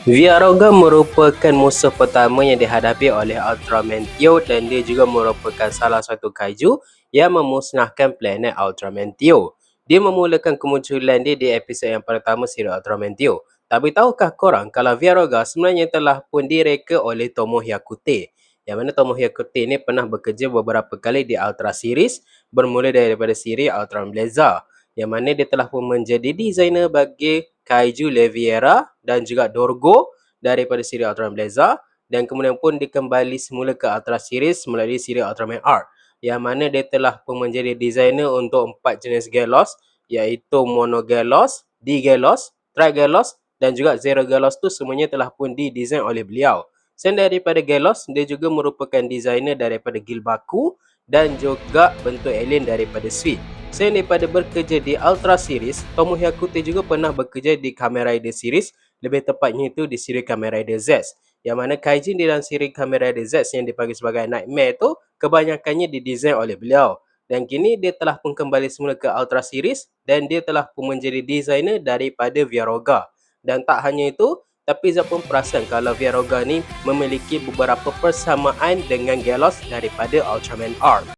Viaroga merupakan musuh pertama yang dihadapi oleh Ultraman Teo dan dia juga merupakan salah satu kaiju yang memusnahkan planet Ultraman Teo. Dia memulakan kemunculan dia di episod yang pertama siri Ultraman Teo. Tapi tahukah korang kalau Viaroga sebenarnya telah pun direka oleh Tomohyakute. Yang mana Tomohyakute ni pernah bekerja beberapa kali di Ultra Series bermula daripada siri Ultraman Blazer. Yang mana dia telah pun menjadi designer bagi Kaiju Leviera dan juga Dorgo daripada siri Ultraman Blazer, dan kemudian pun dia kembali semula ke Ultra Series melalui siri Ultraman R, yang mana dia telah pun menjadi designer untuk 4 jenis Gelos, iaitu Monogelos, Digelos, Trigelos dan juga Zero Gelos tu semuanya telah pun didesain oleh beliau. Selain daripada Gelos, dia juga merupakan designer daripada Gilbaku dan juga bentuk alien daripada Sweet. Selain daripada bekerja di Ultra Series, Tomohyakute juga pernah bekerja di Kamen Rider Series, lebih tepatnya itu di siri Kamen Rider Z. Yang mana kaijin di dalam siri Kamen Rider Z yang dipanggil sebagai Nightmare tu kebanyakannya didesain oleh beliau. Dan kini dia telah pun kembali semula ke Ultra Series dan dia telah pun menjadi designer daripada Viaroga. Dan tak hanya itu, tapi Zat pun perasan kalau Viaroga ni memiliki beberapa persamaan dengan Gelos daripada Ultraman R.